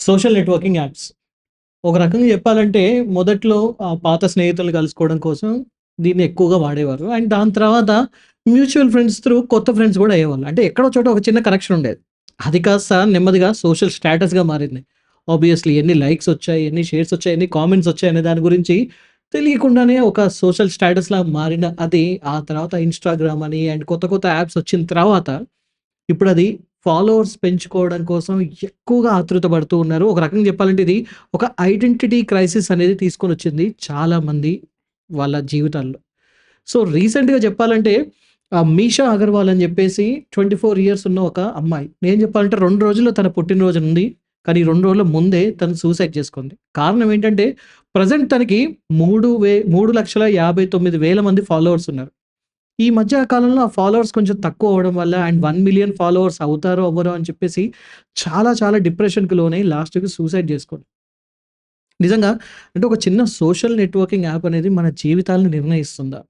Social networking apps. ఒక రకంగా చెప్పాలంటే మొదట్లో పాత స్నేహితులు కలుసుకోవడం కోసం దీన్ని ఎక్కువగా వాడేవారు. అండ్ దాని తర్వాత మ్యూచువల్ ఫ్రెండ్స్ త్రూ కొత్త ఫ్రెండ్స్ కూడా అయ్యేవాళ్ళు. అంటే ఎక్కడో చోట ఒక చిన్న కనెక్షన్ ఉండేది. అది కాస్త నెమ్మదిగా సోషల్ స్టేటస్‌గా మారింది. ఆబ్వియస్‌లీ ఎన్ని లైక్స్ వచ్చాయి, ఎన్ని షేర్స్ వచ్చాయి, ఎన్ని కామెంట్స్ వచ్చాయి అనే దాని గురించి తెలియకుండానే ఒక సోషల్ స్టేటస్‌లా మారిన అది ఆ తర్వాత ఇన్‌స్టాగ్రామ్ అని అండ్ కొత్త కొత్త యాప్స్ వచ్చిన తర్వాత ఇప్పుడది ఫాలోవర్స్ పెంచుకోవడం కోసం ఎక్కువగా ఆతృత పడుతూ ఉన్నారు. ఒక రకంగా చెప్పాలంటే ఇది ఒక ఐడెంటిటీ క్రైసిస్ అనేది తీసుకొనొచ్చింది చాలామంది వాళ్ళ జీవితాల్లో. సో, రీసెంట్‌గా చెప్పాలంటే 'మీషా అగర్వాల్' అని చెప్పేసి 24 ఇయర్స్ ఉన్న ఒక అమ్మాయి. నేను చెప్పాలంటే 2 రోజుల్లో తన పుట్టినరోజు ఉంది. కానీ 2 రోజుల ముందే తను సూసైడ్ చేసుకుంది. కారణం ఏంటంటే ప్రెజెంట్ తనకి 3,59,000 మంది ఫాలోవర్స్ ఉన్నారు. ఈ మధ్య కాలంలో ఆ ఫాలోవర్స్ కొంచెం తక్కువ అవ్వడం వల్ల అండ్ 1,000,000 ఫాలోవర్స్ అవుతారో అవ్వరో అని చెప్పేసి చాలా చాలా డిప్రెషన్‌కి లోనై లాస్ట్‌కి సూసైడ్ చేసుకుంది. నిజంగా అంటే ఒక చిన్న సోషల్ నెట్వర్కింగ్ యాప్ అనేది మన జీవితాలను నిర్ణయిస్తుందా?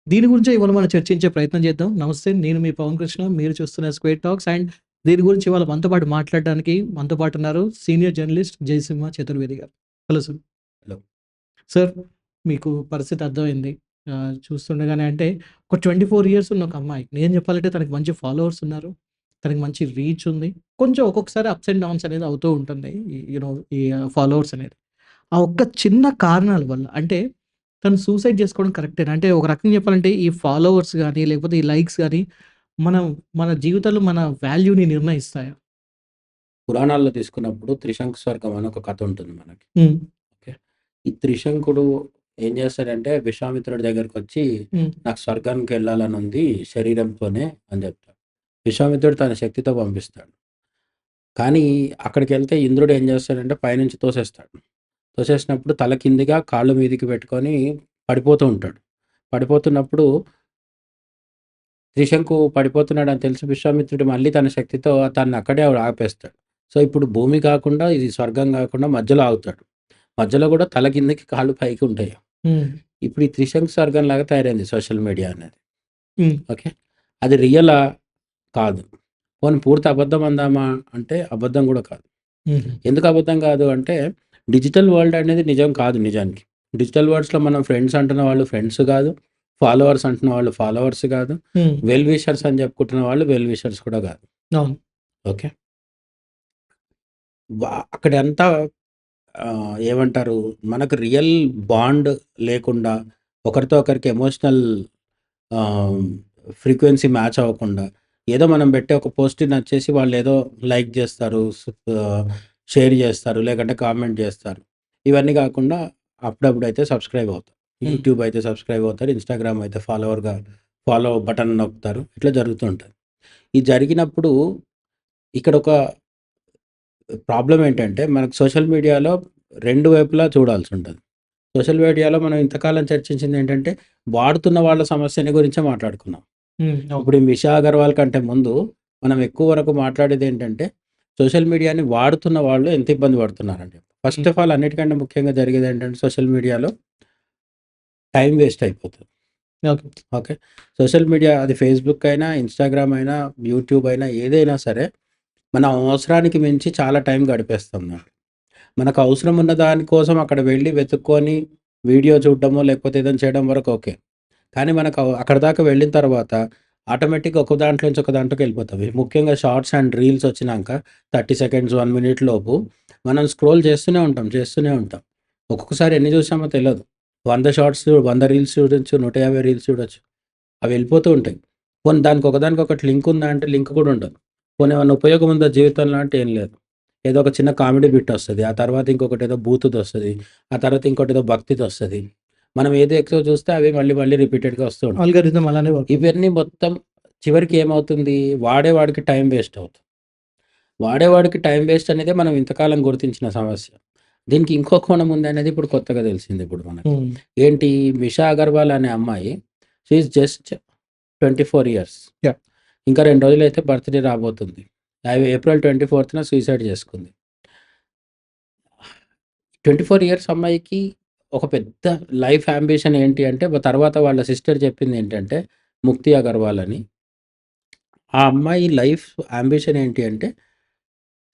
దీని గురించే ఇవాళ మనం చర్చించే ప్రయత్నం చేద్దాం. నమస్తే. నేను మీ పవన్ కృష్ణ. మీరు చూస్తున్న స్క్వేర్ టాక్స్ అండ్ దీని గురించి ఇవాళ మనతో పాటు మాట్లాడడానికి మనతో పాటు ఉన్నారు సీనియర్ జర్నలిస్ట్ జయసింహ చతుర్వేది గారు. Hello sir. హలో. సార్, మీకు పరిస్థితి అర్థమైంది. చూస్తుండగానే అంటే ఒక 24 ఇయర్స్ ఉన్న ఒక అమ్మాయి. నేను చెప్పాలంటే తనకి మంచి ఫాలోవర్స్ ఉన్నారు. తనకి మంచి రీచ్ ఉంది. కొంచెం ఒక్కొక్కసారి అప్స్ అండ్ డౌన్స్ అనేది అవుతూ ఉంటుంది. ఈ ఫాలోవర్స్ అనేది. ఆ ఒక్క చిన్న కారణాల వల్ల అంటే తను సూసైడ్ చేసుకోవడం కరెక్టేనా? అంటే ఒక రకంగా చెప్పాలంటే ఈ ఫాలోవర్స్ గాని, లేకపోతే ఈ లైక్స్ గాని మనం మన జీవితంలో మన వాల్యూని నిర్ణయిస్తాయా? పురాణాల్లో తీసుకున్నప్పుడు త్రిశంకు స్వర్గం అని ఒక కథ ఉంటుంది మనకి. హ్మ్. ఓకే. ఈ త్రిశంకుడు ఏం చేస్తాడంటే విశ్వామిత్రుడి దగ్గరకొచ్చి హ్మ్. నాకు స్వర్గానికి వెళ్ళాలని ఉంది శరీరంతోనే అని చెప్తాడు. విశ్వామిత్రుడు తన శక్తితో పంపిస్తాడు. కానీ అక్కడికెళ్తే ఇంద్రుడు ఏం చేస్తాడంటే పైనుంచి తోసేస్తాడు. తోసేసినప్పుడు తల కిందిగా కాళ్ళు మీదికి పెట్టుకొని పడిపోతూ ఉంటాడు. పడిపోతున్నప్పుడు త్రిశంకు పడిపోతున్నాడని తెలిసి విశ్వామిత్రుడు మళ్ళీ తన శక్తితో తనని అక్కడే ఆపేస్తాడు. సో, ఇప్పుడు భూమి కాకుండా, ఇది స్వర్గం కాకుండా మధ్యలో ఆగుతాడు. మధ్యలో కూడా తల కిందకి, కాళ్ళు పైకి ఉంటాయి. హ్మ్. ఇప్పుడు ఈ త్రిశంకు స్వర్గంలాగా తయారైంది సోషల్ మీడియా అనేది. హ్మ్. ఓకే. అది రియలా? కాదు. పోనీ పూర్తి అబద్ధం అందామా అంటే అబద్ధం కూడా కాదు. హుహు. ఎందుకు అబద్ధం కాదు అంటే డిజిటల్ వరల్డ్ అనేది నిజం కాదు నిజానికి. డిజిటల్ వరల్డ్స్‌లో మనం ఫ్రెండ్స్ అంటున్న వాళ్ళు ఫ్రెండ్స్ కాదు. ఫాలోవర్స్ అంటున్న వాళ్ళు ఫాలోవర్స్ కాదు. హ్మ్. వెల్ విషర్స్ అని చెప్పుకుంటున్న వాళ్ళు వెల్ విషర్స్ కూడా కాదు. అవును. ఓకే. అక్కడంతా ఏమంటారు, మనకు రియల్ బాండ్ లేకుండా, ఒకరితో ఒకరికి ఎమోషనల్ ఆహ్, ఫ్రీక్వెన్సీ మ్యాచ్ అవ్వకుండా, ఏదో మనం పెట్టే ఒక పోస్ట్ నచ్చేసి వాళ్ళేదో లైక్ జేస్తారు, షేర్ జేస్తారు, లేకంటే కామెంట్ జేస్తారు. ఇవన్నీ గాకుండా అప్పుడప్పుడైతే సబ్స్క్రైబ్ అవుతారు. హ్మ్. యూట్యూబ్ అయితే సబ్స్క్రైబ్ అవుతారు. ఇన్‌స్టాగ్రామ్ అయితే ఫాలో బటన్ నొక్కుతారు. ఇట్లా జరుగుతూ ఉంటది. ఇది జరిగినప్పుడు ఇక్కడొక ప్రాబ్లమ్ ఏంటంటే, మనకు సోషల్ మీడియాలో 2 వైపులా చూడాల్సుంటది. సోషల్ మీడియాలో మనం ఇంతకాలం చర్చించిందేంటంటే, వాడుతున్న వాళ్ళ సమస్యని గురించే మాట్లాడుకున్నాం. హ్మ్. అవును. ఇప్పుడు ఈ మిషా అగర్వాల్ కంటే ముందు, మనం ఎక్కువ వరకు మాట్లాడేదేంటంటే, సోషల్ మీడియాని వాడుతున్న వాళ్ళు ఎంత ఇబ్బంది పడుతున్నారని చెప్పి. ఫస్ట్ హ్మ్. ఆఫ్ ఆల్ అన్నిటికంటే ముఖ్యంగా జరిగేదేంటంటే, సోషల్ మీడియాలో టైం వేస్ట్ అయిపోతది. ఓకే. ఓకే. సోషల్ మీడియా అది ఫేస్‌బుక్ అయినా, ఇన్‌స్టాగ్రామ్ అయినా, యూట్యూబ్ అయినా ఏదైనా సరే, మన అవసరానికి మించి చాలా టైం గడిపేస్తాం దాంట్లో. మనకు అవసరం ఉన్న దాని కోసం అక్కడ వెళ్లి వెతుక్కొని వీడియో చూడడమో, లేకపోతే ఏదైనా చేయడం వరకు ఓకే. కానీ మనకు అక్కడి దాకా వెళ్ళిన తర్వాత ఆటోమేటిక్‌గా ఒక దాంట్లో నుంచి ఒక దాంట్లోకెళ్ళిపోతాం. ముఖ్యంగా షార్ట్స్ అండ్ రీల్స్ వచ్చినాక 30 సెకండ్స్, 1 మినిట్ లోపు మనం స్క్రోల్ చేస్తూనే ఉంటాం, చేస్తూనే ఉంటాం. ఒక్కొక్కసారి ఎన్ని చూసామో తెలవదు. 100 షార్ట్స్, 100 రీల్స్ చూడొచ్చు, 150 రీల్స్ చూడొచ్చు. అవి వెళ్ళిపోతూ ఉంటాయి. పోనీ దానికి ఒకదానికొకటి లింక్ ఉందా అంటే లింక్ కూడా ఉండదు. పోనీ ఏమన్నా ఉపయోగం ఉందా జీవితంలో అంటే ఏం లేదు. ఏదో ఒక చిన్న కామెడీ బిట్ వస్తది. ఆ తర్వాత ఇంకొకటేదో బూతుదొస్తది. ఆ తర్వాత ఇంకోటేదో భక్తిదొస్తది. మనం ఏది ఎక్కువ చూస్తే అవి మళ్ళీ మళ్ళీ రిపీటెడ్‌గా వస్తూ ఉంటాయి. ఆల్గారిథం అలానే వర్క్ అవుతుంది. ఇవన్నీ మొత్తం చివరికి ఏమవుతుంది? వాడేవాడికి టైం వేస్ట్ అవుతుంది. వాడేవాడికి టైం వేస్ట్ అనేదే మనం ఇంతకాలం గుర్తించిన సమస్య. దీనికి ఇంకో కోణం ఉందనేది ఇప్పుడు కొత్తగా తెలిసింది ఇప్పుడు మనకి. హ్మ్. ఏంటి, మిషా అగర్వాల్ అనే అమ్మాయి she is just 24 years. Yeah! ఇంకా 2 రోజులైతే బర్త్‌డే రాబోతుంది. ఆమె ఏప్రిల్ 24న సూసైడ్ చేసుకుంది. 24 ఇయర్స్ అమ్మాయికి ఒక పెద్ద లైఫ్ యాంబిషన్ ఏంటి అంటే, తర్వాత వాళ్ళ సిస్టర్ చెప్పిందేంటంటే, ముక్తి అగర్వాల్ అని. ఆ అమ్మాయి లైఫ్ యాంబిషన్ ఏంటి అంటే,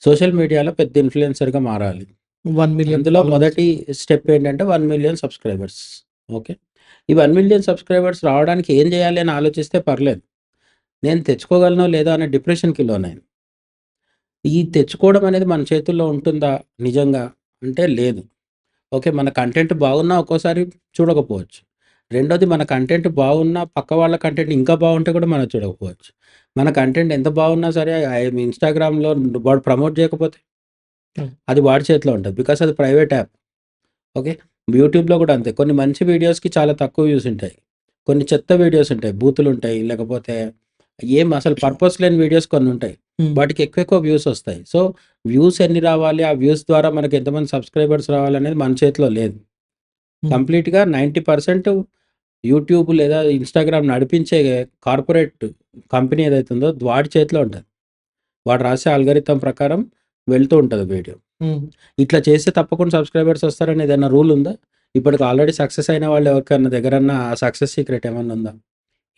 సోషల్ మీడియాలో పెద్ద ఇన్‌ఫ్లుయెన్సర్‌గా మారాలి. 1,000,000 అందులో ఫాలోవర్స్. మొదటి స్టెప్ ఏంటంటే 1,000,000 సబ్‌స్క్రైబర్స్. ఓకే. ఈ 1,000,000 సబ్‌స్క్రైబర్స్ రావడానికి ఏం చేయాలి అని ఆలోచిస్తే పర్లేదు. నేను తెచ్చుకోగలనో లేదో అనే డిప్రెషన్‌కి లోనయ్యాను. ఈ తెచ్చుకోవడం అనేది మన చేతుల్లో ఉంటుందా నిజంగా? అంటే లేదు. ఓకే. మన కంటెంట్ బాగున్నా ఒక్కోసారి చూడకపోవచ్చు. రెండోది మన కంటెంట్ బాగున్నా పక్క వాళ్ళ కంటెంట్ ఇంకా బాగుంటే కూడా మనం చూడకపోవచ్చు. మన కంటెంట్ ఎంత బాగున్నా సరే ఇన్‌స్టాగ్రామ్‌లో వాడు ప్రమోట్ చేయకపోతే హ్మ్. అది వాడి చేతిలో ఉంటది. బికాస్ అది ప్రైవేట్ యాప్. ఓకే. యూట్యూబ్‌లో కూడా అంతే. కొన్ని మంచి వీడియోస్‌కి చాలా తక్కువ వ్యూస్ ఉంటాయి. కొన్ని చెత్త వీడియోస్ ఉంటాయి. బూతులుంటాయి. లేకపోతే ఏం అసలు పర్పస్ లేని వీడియోస్ కొన్నుంటాయి. హ్మ్. వాటికి ఎక్కువ వ్యూస్ వస్తాయి. సో, వ్యూస్ ఎన్ని రావాలి? ఆ వ్యూస్ ద్వారా మనకి ఎంతమంది సబ్‌స్క్రైబర్స్ రావాలనేది మన చేతిలో లేదు. హ్మ్. కంప్లీట్‌గా 90% యూట్యూబ్ లేదా ఇన్‌స్టాగ్రామ్ నడిపించే కార్పొరేట్ కంపెనీ ఏదైతే ఉందో వాడి చేతిలో ఉంటది. వాడు రాసే అల్గారిథం ప్రకారం వెళ్తూ ఉంటది వీడియో. హ్మ్. ఇట్లా చేస్తే తప్పకుండా సబ్‌స్క్రైబర్స్ వస్తారని ఏదైనా రూల్ ఉందా? ఇప్పటికి ఆల్రెడీ సక్సెస్ అయిన వాళ్ళు ఎవరికన్నా దగ్గరన్నా ఆ సక్సెస్ సీక్రెట్ ఏమన్నా ఉందా?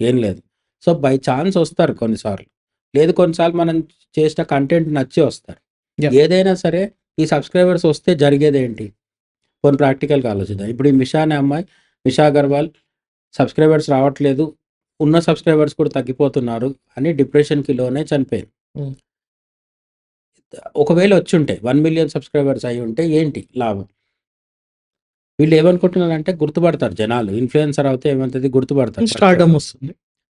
ఏం లేదు. సో, బై ఛాన్స్ వస్తారు కొన్నిసార్లు. లేదు కొన్నిసార్లు మనం చేసిన కంటెంట్ నచ్చి వస్తారు. యాహ్! ఏదైనా సరే ఈ సబ్‌స్క్రైబర్స్ వస్తే జరిగేదేంటి? పోనీ ప్రాక్టికల్‌గా ఆలోచిద్దాం. ఇప్పుడు ఈ మిషా అనే అమ్మాయి, మిషా అగర్వాల్ సబ్‌స్క్రైబర్స్ రావట్లేదు. ఉన్న సబ్‌స్క్రైబర్స్ కూడా తగ్గిపోతున్నారు అని డిప్రెషన్‌కి లోనై చనిపోయింది. హ్మ్. ఒకవేళ వచ్చుంటే 1,000,000 సబ్‌స్క్రైబర్స్ అయ్యుంటే ఏంటి లాభం? వీళ్ళు ఏమనుకుంటున్నారంటే గుర్తుపడతారు జనాలు. ఇన్‌ఫ్లుయెన్సర్ అవుతే ఏమైతది గుర్తుపడతారు ఫస్ట్. స్టార్డమ్ వస్తుంది.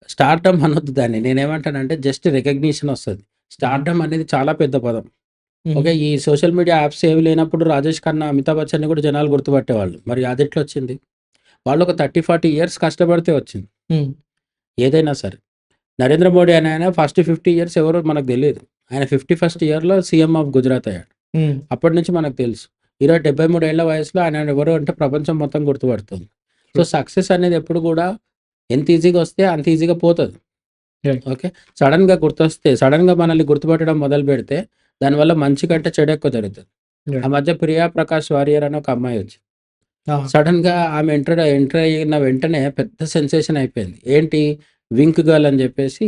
స్టార్డమ్ అనొద్దు దాన్ని. నేనేమంటానంటే జస్ట్ రికగ్నిషన్ వస్తది. హుహు. స్టార్డమ్ అనేది చాలా పెద్ద పదం. హుహు. ఓకే. ఈ సోషల్ మీడియా యాప్స్ ఏవి లేనప్పుడు రాజేష్ ఖన్నా, అమితాబ్ బచ్చన్‌ని కూడా జనాలు గుర్తుపట్టేవాళ్ళు. మరి అదెట్లొచ్చింది? వాళ్ళొక 30, 40 ఇయర్స్ కష్టపడితే వచ్చింది. హ్మ్. ఏదైనా సరే. నరేంద్ర మోడీ అనే ఆయన ఫస్ట్ 50 ఇయర్స్ ఎవరో మనకు తెలీదు. ఆయన 51st ఇయర్‌లో సీఎం ఆఫ్ గుజరాత్ అయ్యాడు. హ్మ్. అప్పటి నుంచి మనకు తెలుసు. ఈరోజు 73 ఏళ్ల వయసులో ఆయన ఎవరు అంటే ప్రపంచం మొత్తం గుర్తుపడుతుంది. So, true. సక్సెస్ అనేది ఎప్పుడు కూడా ఎంత ఈజీగా వస్తే అంత ఈజీగా పోతది. రైట్. ఓకే. సడెన్‌గా మనల్ని గుర్తుపట్టడం మొదలుపెడితే దానివల్ల మంచి కంటే చెడు ఎక్కువ జరుగుతది. ఆ రైట్. మధ్య ప్రియా ప్రకాష్ వారియర్ అని ఒక అమ్మాయి వచ్చింది. ఆ! సడెన్‌గా ఆమె ఎంటర్ అయిన వెంటనే పెద్ద సెన్సేషన్ అయిపోయింది. ఏంటి 'వింక్ గర్ల్' అని చెప్పేసి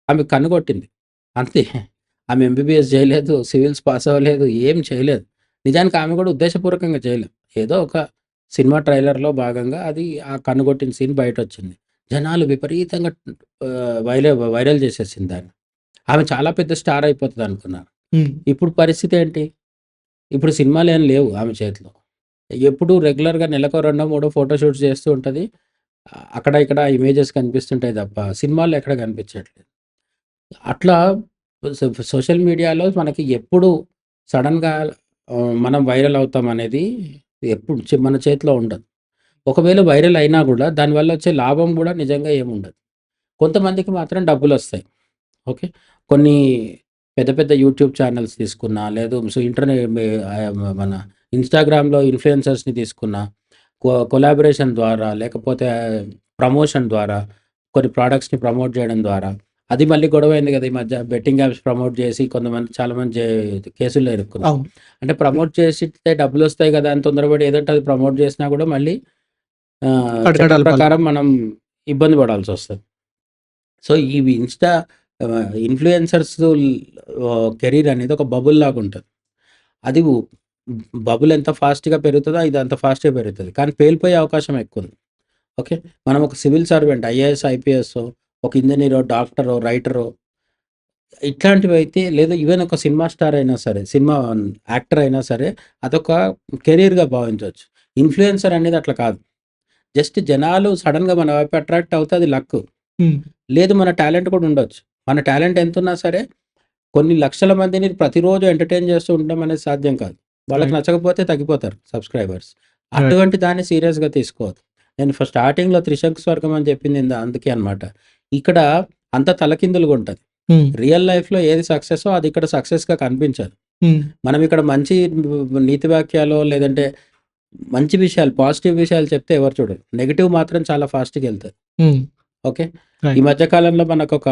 ఆమె కన్నుకొట్టింది. అంతే. ఆమె ఎంబీబీఎస్ చేయలేదు, సివిల్స్ పాస్ అవ్వలేదు, ఏం చేయలేదు. నిజానికి ఆమె కూడా ఉద్దేశపూర్వకంగా చేయలేదు. ఏదో ఒక సినిమా ట్రైలర్‌లో భాగంగా అది ఆ కన్నుకొట్టిన సీన్ బయటొచ్చింది. జనాలు విపరీతంగా వైరల్ చేసేసింది దాన్ని. ఆమె చాలా పెద్ద స్టార్ అయిపోతదనుకున్నారు. హ్మ్. ఇప్పుడు పరిస్థితి ఏంటి? ఇప్పుడు సినిమాలేం లేవు ఆమె చేతిలో. ఎప్పుడూ రెగ్యులర్‌గా నెలకో రెండో, మూడో ఫోటో షూట్స్ చేస్తూ ఉంటది. అక్కడ ఇక్కడ ఇమేజెస్ కనిపిస్తుంటాయి తప్ప సినిమాల్లో ఎక్కడ కనిపించట్లేదు. అట్లా సోషల్ మీడియాలో మనకి ఎప్పుడు సడెన్‌గా మనం వైరల్ అవుతాం అనేది ఎప్పుడు మన చేతిలో ఉండదు. ఒకవేళ వైరల్ అయినా గూడా దానివల్ల వచ్చే లాభం గూడా నిజంగా ఏముండదు. కొంతమందికి మాత్రం డబ్బులొస్తాయి. ఓకే. కొన్ని పెద్ద పెద్ద యూట్యూబ్ ఛానెల్స్ తీసుకున్నా, లేదు సో మన ఇన్‌స్టాగ్రామ్‌లో ఇన్‌ఫ్లుయెన్సర్స్‌ని తీసుకున్నా, కొలాబరేషన్ ద్వారా లేకపోతే ప్రమోషన్ ద్వారా కొన్ని ప్రొడక్ట్స్‌ని ప్రమోట్ చేయడం ద్వారా అది మళ్ళీ గొడవైంది గదా! ఈ మధ్య బెట్టింగ్ యాప్స్ ప్రమోట్ చేసి కొంతమంది చాలామంది కేసుల్లో ఇరుక్కున్నారు. అవును. అంటే ప్రమోట్ చేసితే డబ్బులొస్తాయి గదా! అని తొందరపడి ఏదంటే అది ప్రమోట్ చేసినా గూడా మళ్ళీ చట్టం కటకటాల పాలు. ప్రకారం మనం ఇబ్బంది పడాల్సొస్తది. సో, ఇవి ఇన్‌ఫ్లుయెన్సర్స్ కెరీర్ అనేది ఒక బబుల్ లాగుంటది. అది బబుల్ ఎంత ఫాస్ట్‌గా పెరుగుతదో ఇది అంత ఫాస్ట్‌గా పెరుగుతది. కానీ పేలిపోయే అవకాశం ఎక్కువుంది. ఓకే. మనం ఒక సివిల్ సర్వెంట్ ఐఏఎస్, ఐపీఎస్సో, ఒక ఇంజినీరో, డాక్టరో, రైటరో ఇట్లాంటివైతే లేదా ఈవెన్ ఒక సినిమా స్టార్ అయినా సరే, సినిమా యాక్టర్ అయినా సరే అదొక కెరీర్‌గా భావించొచ్చు. ఇన్‌ఫ్లుయెన్సర్ అనేది అట్లా కాదు. జస్ట్ జనాలు సడెన్‌గా మన వైపు అట్రాక్ట్ అవుతే అది లక్కు. హ్మ్. లేదు మన టాలెంట్ కూడా ఉండొచ్చు. మన టాలెంట్ ఎంతున్నా సరే కొన్ని లక్షల మందిని ప్రతిరోజు ఎంటర్‌టైన్ చేస్తూ ఉండడం అనేది సాధ్యం కాదు. వాళ్ళకి రైట్. నచ్చకపోతే తగ్గిపోతారు సబ్‌స్క్రైబర్స్. రైట్. అటువంటి దాన్ని సీరియస్‌గా తీసుకోవద్దు. నేను స్టార్టింగ్‌లో 'త్రిశంకు స్వర్గం' అని చెప్పింది అందుకే అన్నమాట. ఇక్కడ అంతా తలకిందులుగా ఉంటది. హ్మ్. రియల్ లైఫ్‌లో ఏది సక్సెసో అది ఇక్కడ సక్సెస్‌గా కనిపించదు. హ్మ్. మనం ఇక్కడ మంచి నీతి వాక్యాలో లేదంటే మంచి విషయాలు, పాజిటివ్ విషయాలు చెప్తే ఎవరు చూడరు. నెగెటివ్ మాత్రం చాలా ఫాస్ట్‌గా ఎళ్తది. హ్మ్. ఓకే. ఈ రైట్. మధ్య కాలంలో మనకొక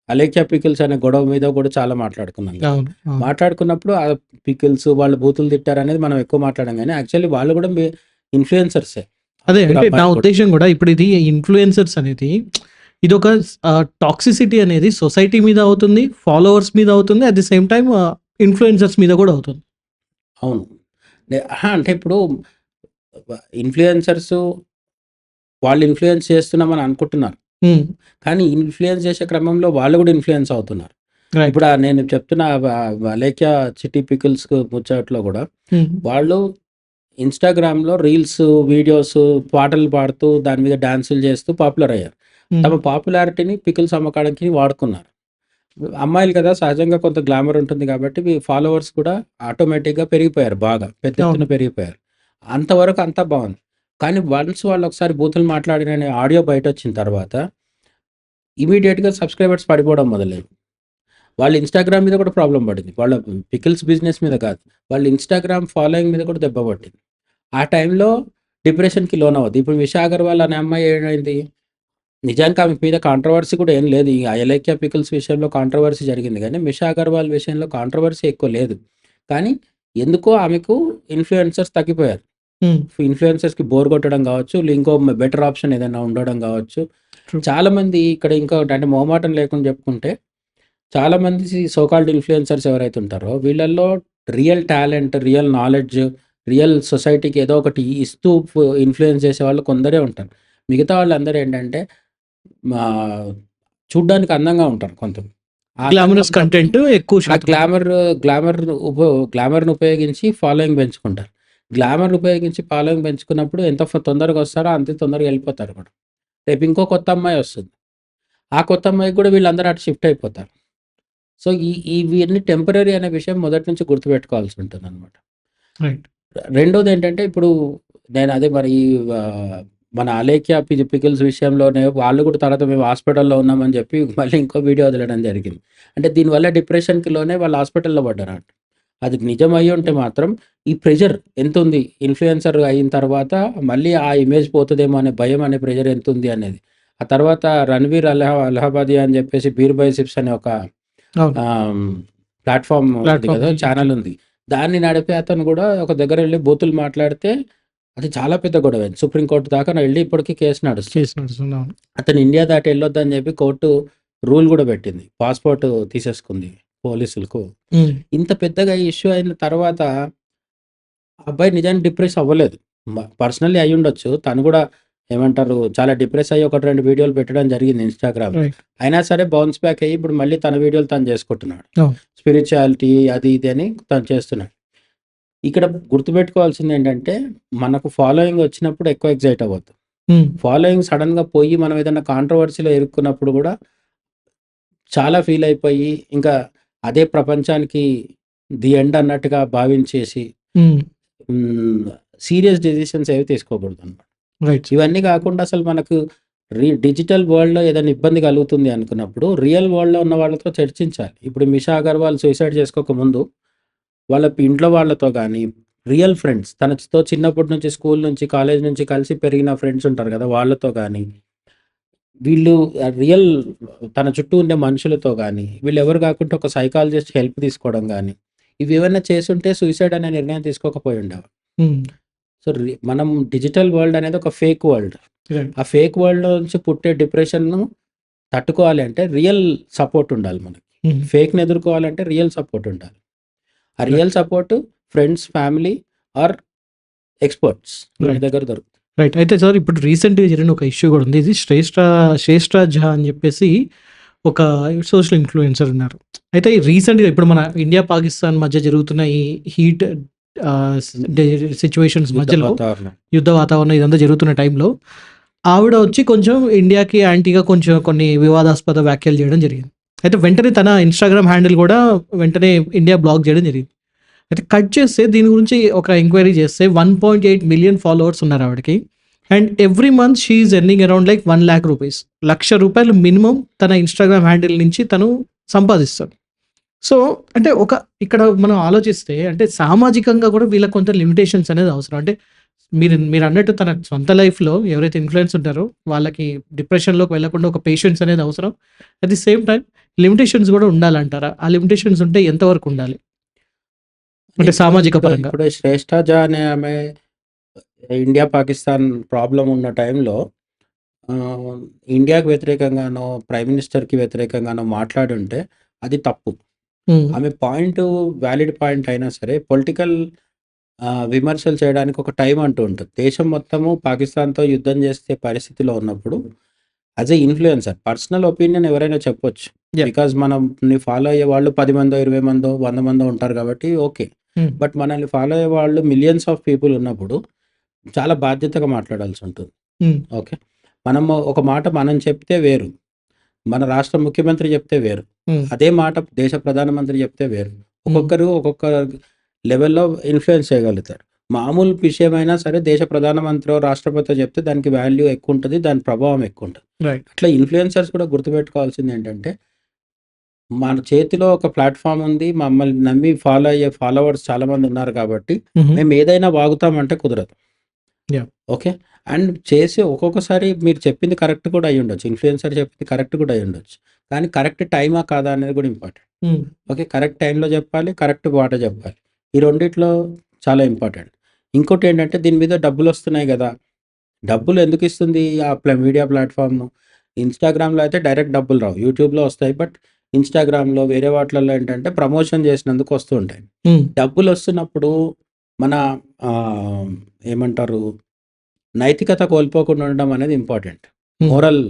అలేఖ్య పికిల్స్ అనే గొడవ మీద కూడా చాలా మాట్లాడుకున్నాం గదా! అవును. అవును. మాట్లాడుకున్నప్పుడు ఆ పికిల్స్ వాళ్ళు బూతులు తిట్టారనేది మనం ఎక్కువ మాట్లాడాం గానీ, యాక్చువల్లీ వాళ్ళు కూడా ఇన్‌ఫ్లుయెన్సర్సే. ఆ అదే ముగ్గురు అంటే నా అబ్బాయిలు కూడా. ఉద్దేశ్యం గూడా ఇప్పుడు ఇది ఇన్‌ఫ్లుయెన్సర్స్ అనేది ఇదొక టాక్సిసిటీ అనేది సొసైటీ మీద అవుతుంది, ఫాలోవర్స్ మీద అవుతుంది. At the same time influencers మీద కూడా అవుతుంది. అవును. అంటే ఇప్పుడు ఇన్‌ఫ్లుయెన్సర్సు వాళ్ళు ఇన్‌ఫ్లుయెన్స్ చేస్తున్నామని అనుకుంటున్నారు. హ్మ్. కానీ ఇన్‌ఫ్లుయెన్స్ చేసే క్రమంలో వాళ్ళు కూడా ఇన్‌ఫ్లుయెన్స్ అవుతున్నారు. రైట్. ఇప్పుడు నేను చెప్తున్న అలేఖ్య చిట్టి పికిల్స్ ముచ్చట్లో కూడా హ్మ్. వాళ్ళు ఇన్‌స్టాగ్రామ్‌లో రీల్స్, వీడియోస్, పాటలు పాడుతూ దాని మీద డాన్సులు చేస్తూ పాపులర్ అయ్యారు. హ్మ్. తమ పాపులారిటీని పికిల్స్ అమ్మకానికి వాడుకున్నారు. అమ్మాయిలు కదా! సహజంగా కొంత గ్లామర్ ఉంటుంది కాబట్టి ఫాలోవర్స్ కూడా ఆటోమేటిక్‌గా పెరిగిపోయారు బాగా. పెద్ద ఎత్తున అవును. పెరిగిపోయారు. అంతవరకు అంతా బావుంది. కానీ వన్స్ వాళ్ళు ఒకసారి బూతులు మాట్లాడిననే ఆడియో బయటొచ్చిన తర్వాత ఇమ్మీడియేట్‌గా సబ్‌స్క్రైబర్స్ పడిపోవడం మొదలయ్యింది. వాళ్ళ ఇన్‌స్టాగ్రామ్ మీద కూడా ప్రాబ్లమ్ పడింది. వాళ్ళ పికిల్స్ బిజినెస్ మీద కాదు. వాళ్ళ ఇన్‌స్టాగ్రామ్ ఫాలోయింగ్ మీద కూడా దెబ్బ పట్టింది. ఆ టైంలో డిప్రెషన్‌కి లోనవ్వద్దు. ఇప్పుడు 'విషా అగర్వాల్' అనే అమ్మాయి ఏమైంది? నిజానికి ఆమె మీద కాంట్రోవర్సీ కూడా ఏం లేదు. ఈ అలేఖ్య పికిల్స్ విషయంలో కాంట్రోవర్సీ జరిగింది గానీ, 'మిషా అగర్వాల్' విషయంలో కాంట్రోవర్సీ ఎక్కువ లేదు. కానీ ఎందుకో ఆమెకు ఇన్‌ఫ్లుయెన్సర్స్ తగ్గిపోయారు. హ్మ్. ఇన్‌ఫ్లుయెన్సర్స్‌కి బోర్ కొట్టడం కావచ్చు, ఇంకో బెటర్ ఆప్షన్ ఏదైనా ఉండడం కావచ్చు. ట్రూ. చాలామంది ఇక్కడ ఇంకొకటి అంటే మొహమాటం లేకుండా చెప్పుకుంటే, చాలామంది సో కాల్డ్ ఇన్‌ఫ్లుయెన్సర్స్ ఎవరైతే ఉంటారో వీళ్ళల్లో real talent, real knowledge, real సొసైటీకి ఏదో ఒకటి ఇస్తూ ఇన్‌ఫ్లుయెన్స్ చేసేవాళ్ళు కొందరే ఉంటారు. మిగతా వాళ్ళందరూ ఏంటంటే మా చూడ్డానికి అందంగా ఉంటారు కొంచెం. ఆ అందంగా గ్లామరస్ ఉన్నప్పుడు కంటెంట్ ఎక్కువ ఆ శాతం. గ్లామర్ గ్లామర్‌ని ఉపయోగించి ఫాలోయింగ్ పెంచుకుంటారు. గ్లామర్‌ని ఉపయోగించి ఫాలోయింగ్ పెంచుకున్నప్పుడు ఎంత తొందరగా వస్తారో అంతే తొందరగా ఎళ్ళిపోతారు కూడా. రేపు ఇంకో కొత్త అమ్మాయి వస్తుంది. ఆ కొత్త అమ్మాయికి కూడా వీళ్ళందరూ అటు షిఫ్ట్ అయిపోతారు. సో, ఇవన్నీ టెంపరరీ అనే విషయం మొదటి నుంచి గుర్తుపెట్టుకోవాల్సి ఉంటుందనమాట. రైట్. రెండోదేంటంటే ఇప్పుడు నేను అదే మరి మన అలేఖ్య పికిల్స్ విషయంలోనే వాళ్ళు కూడా తర్వాత మేము హాస్పిటల్‌లో ఉన్నామని చెప్పి మళ్ళీ ఇంకో వీడియో వదలడం జరిగింది. అంటే దీనివల్ల డిప్రెషన్‌కి లోనై వాళ్ళు హాస్పిటల్‌లో పడ్డారంట. అది నిజం అయ్యుంటే మాత్రం ఈ ప్రెషర్ ఎంతుంది? ఇన్‌ఫ్లుయెన్సర్ అయిన తర్వాత మళ్ళీ ఆ ఇమేజ్ పోతదేమో అనే భయం అనే ప్రెషర్ ఎంతుంది అనేది. ఆ తర్వాత 'రణ్వీర్ అలహాబాదియా' అని చెప్పేసి 'బీర్ బై సిప్స్' అనే ఒక అవును. ఆహ్, ప్లాట్‌ఫార్మ్ ఉంది ప్లాట్‌ఫార్మ్ కదా! నుంచి ఛానెల్ ఉంది. దాన్ని నడిపే అతను కూడా ఒక దగ్గరెళ్లి బూతులు మాట్లాడితే అది చాలా పెద్ద గొడవైంది. సుప్రీం కోర్ట్ దాకా వెళ్లి ఇప్పటికి కేస్ నడుస్తుంది. కేసు నడుస్తుంది. అవును. అతను ఇండియా దాటి ఎళ్ళొద్దని చెప్పి కోర్టు రూల్ కూడా పెట్టింది. పాస్‌పోర్ట్ తీసేసుకుంది పోలీసులకు. హ్మ్. ఇంత పెద్దగా ఇష్యూ అయిన తర్వాత ఆ అబ్బాయి నిజానికి డిప్రెస్ అవ్వలేదు. పర్సనల్లీ అయ్యుండొచ్చు. తను కూడా ఏమంటారు చాలా డిప్రెస్ అయ్యి 1, 2 వీడియోలు పెట్టడం జరిగింది ఇన్‌స్టాగ్రామ్‌లో. రైట్. అయినా సరే బౌన్స్ బ్యాక్ అయ్యి ఇప్పుడు మళ్ళీ తన వీడియోలు తను చేసుకుంటున్నాడు. అవును. స్పిరిచ్యుయాలిటీ అది ఇది అని తను చేస్తున్నాడు. ఇక్కడ గుర్తుపెట్టుకోవాల్సిందేంటంటే మనకు ఫాలోయింగ్ వచ్చినప్పుడు ఎక్కువ ఎక్సైట్ అవ్వద్దు. హ్మ్. ఫాలోయింగ్ సడెన్‌గా పోయి మనం ఏదైనా కాంట్రోవర్సీలో ఇరుక్కున్నప్పుడు గూడా చాలా ఫీల్ అయిపోయి, ఇంకా అదే ప్రపంచానికి ది ఎండ్ అన్నట్టుగా భావించేసి హ్మ్. హ్మ్. సీరియస్ డెసిషన్స్ ఏవి తీసుకోకూడదనమాట. రైట్. ఇవన్నీ గాకుండా అసలు మనకు డిజిటల్ వరల్డ్‌లో ఏదైనా ఇబ్బంది కలుగుతుంది అనుకున్నప్పుడు, రియల్ వరల్డ్‌లో ఉన్న వాళ్ళతో చర్చించాలి. ఇప్పుడు 'మిషా అగర్వాల్' సూసైడ్ చేసుకోకముందు వాళ్ళ ఇంట్లో వాళ్ళతో గానీ, రియల్ ఫ్రెండ్స్ తనతో చిన్నప్పటి నుంచి స్కూల్ నుంచి, కాలేజ్ నుంచి కలిసి పెరిగిన ఫ్రెండ్స్ ఉంటారు గదా! వాళ్ళతో గానీ, వీళ్ళు రియల్ తన చుట్టూ ఉండే మనుషులతో గానీ, వీళ్ళెవరు గాకుంటే ఒక సైకాలజిస్ట్ హెల్ప్ తీసుకోవడం గానీ, ఇవేవన్నా చేసుంటే సూసైడ్ అనే నిర్ణయం తీసుకోకపోయి ఉండేవాడు. హ్మ్. సో, మనం డిజిటల్ వరల్డ్ అనేది ఒక ఫేక్ వరల్డ్. రైట్. ఆ ఫేక్ వరల్డ్‌లో నుంచి పుట్టే డిప్రెషన్‌ను తట్టుకోవాలి అంటే రియల్ సపోర్ట్ ఉండాలి మనకి. హ్మ్. ఫేక్‌ని ఎదుర్కోవాలంటే రియల్ సపోర్ట్ ఉండాలి. ఆ right. Real support friends, family or experts వీళ్ళ రైట్. దగ్గర దొరుకుతుంది. రైట్. అయితే సార్ ఇప్పుడు రీసెంట్‌గా జరిగిన ఒక ఇష్యూ గూడా ఉంది. ఇది శ్రేష్ఠ ఝా అని జెప్పేసి ఒక సోషల్ ఇన్‌ఫ్లుయెన్సర్ ఉన్నారు. అయితే రీసెంట్‌గా ఇప్పుడు మన ఇండియా, పాకిస్తాన్ మధ్య జరుగుతున్న ఈ హీట్ ఆహ్, స్ డే సిట్యుయేషన్స్ యుద్ధ మధ్యలో వాతావరణం. యుద్ధ వాతావరణం ఇదంతా జరుగుతున్న టైంలో ఆవిడ వచ్చి కొంచెం ఇండియాకి యాంటీగా కొంచెం కొన్ని వివాదాస్పద వ్యాఖ్యలు చేయడం జరిగింది. అయితే వెంటనే తన ఇన్‌స్టాగ్రామ్ హ్యాండిల్ గూడా వెంటనే ఇండియా బ్లాక్ చేయడం జరిగింది. అయితే కట్ చేస్తే దీని గురించి ఒక ఎంక్వైరీ చేస్తే 1.8 మిలియన్ ఫాలోవర్స్ ఉన్నారు ఆవిడకి. And every month she is earning around like 1,00,000 rupees. ₹1,00,000 minimum తన ఇన్‌స్టాగ్రామ్ హ్యాండిల్ నుంచి తను సంపాదిస్తాడు. సో, అంటే ఇక్కడ మనం ఆలోచిస్తే అంటే సామాజికంగా కూడా వీళ్ళకి కొంత లిమిటేషన్స్ అనేది అవసరం. అంటే మీరన్నట్టు తన సొంత లైఫ్‌లో ఎవరైతే ఇన్‌ఫ్లుయెన్స్ ఉంటారో వాళ్ళకి డిప్రెషన్‌లోకి వెళ్ళకుండా ఒక పేషెన్స్ అనేది అవసరం. At the same time limitations కూడా ఉండాలంటారా? ఆ లిమిటేషన్స్ ఉంటే ఎంత వరకు ఉండాలి? అంటే ఇప్పుడు సామాజిక ఇప్పుడు పరంగా? ఇప్పుడు శ్రేష్ఠ జా అనే ఆమె ఇండియా, పాకిస్తాన్ ప్రాబ్లమ్ ఉన్న టైంలో ఇండియాకి వ్యతిరేకంగానో, ప్రైమ్ మినిస్టర్‌కి వ్యతిరేకంగానో మాట్లాడుంటే అది తప్పు. హ్మ్. ఆమె పాయింట్ వాలిడ్ పాయింట్ అయినా సరే పొలిటికల్ విమర్శలు చేయడానికి ఒక టైం అంటూ ఉంటుంది. దేశం మొత్తము పాకిస్తాన్‌తో యుద్ధం చేసే పరిస్థితిలో ఉన్నప్పుడు as a influencer personal opinion ఎవరైనా చెప్పొచ్చు. యాహ్! బికాజ్ మనల్ని ఫాలో అయ్యే వాళ్ళు 10 మందో, 20 మందో, 100 మందో ఉంటారు కాబట్టి ఓకే. హ్మ్. బట్ మనల్ని ఫాలో అయ్యే వాళ్ళు మిలియన్స్ ఆఫ్ పీపుల్ ఉన్నప్పుడు చాలా బాధ్యతగా మాట్లాడాల్సి ఉంటుంది. హ్మ్. ఓకే. మనము ఒక మాట మనం చెప్తే వేరు. మన రాష్ట్ర ముఖ్యమంత్రి చెప్తే వేరు. హ్మ్. అదే మాట దేశ ప్రధానమంత్రి చెప్తే వేరు. హ్మ్. ఒక్కొక్కరు ఒక్కొక్క లెవెల్‌లో ఇన్‌ఫ్లుయెన్స్ చేయగలుగుతారు. మామూలు విషయమైనా సరే దేశ ప్రధానమంత్రో, రాష్ట్రపతో చెప్తే దానికి వాల్యూ ఎక్కువుంటది. దాని ప్రభావం ఎక్కువుంటది. రైట్. అట్లా ఇన్‌ఫ్లుయెన్సర్స్ కూడా గుర్తుపెట్టుకోవాల్సిందేంటంటే, మన చేతిలో ఒక ప్లాట్‌ఫార్మ్ ఉంది. మమ్మల్ని నమ్మి ఫాలో అయ్యే ఫాలోవర్స్ చాలామంది ఉన్నారు కాబట్టి, హుహు. మేము ఏదైనా వాగుతామంటే కుదరదు. యాహ్! ఓకే. అండ్ చేసే ఒక్కొక్కసారి మీరు చెప్పింది కరెక్ట్ కూడా అయ్యుండొచ్చు. ఇన్‌ఫ్లుయెన్సర్ చెప్పింది కరెక్ట్ కూడా అయ్యుండొచ్చు. కానీ కరెక్ట్ టైమా కాదా అనేది కూడా ఇంపార్టెంట్. హ్మ్. ఓకే. కరెక్ట్ టైంలో చెప్పాలి. కరెక్ట్ మాట చెప్పాలి. ఈ రెండిట్లో చాలా ఇంపార్టెంట్. ఇంకోటేంటంటే దీని మీద డబ్బులొస్తున్నాయి గదా! డబ్బులు ఎందుకిస్తుంది ఆ మీడియా ప్లాట్‌ఫార్ము? ఇన్‌స్టాగ్రామ్‌లో అయితే డైరెక్ట్ డబ్బులు రావు. యూట్యూబ్‌లో వస్తాయి. బట్ ఇన్‌స్టాగ్రామ్‌లో వేరే వాటిలలో ఏంటంటే ప్రమోషన్ చేసినందుకు వస్తూ ఉంటాయి. హ్మ్. డబ్బులొస్తున్నప్పుడు మన ఆహ్, ఏమంటారు నైతికత కోల్పోకుండా ఉండడం అనేది ఇంపార్టెంట్. హ్మ్. మోరల్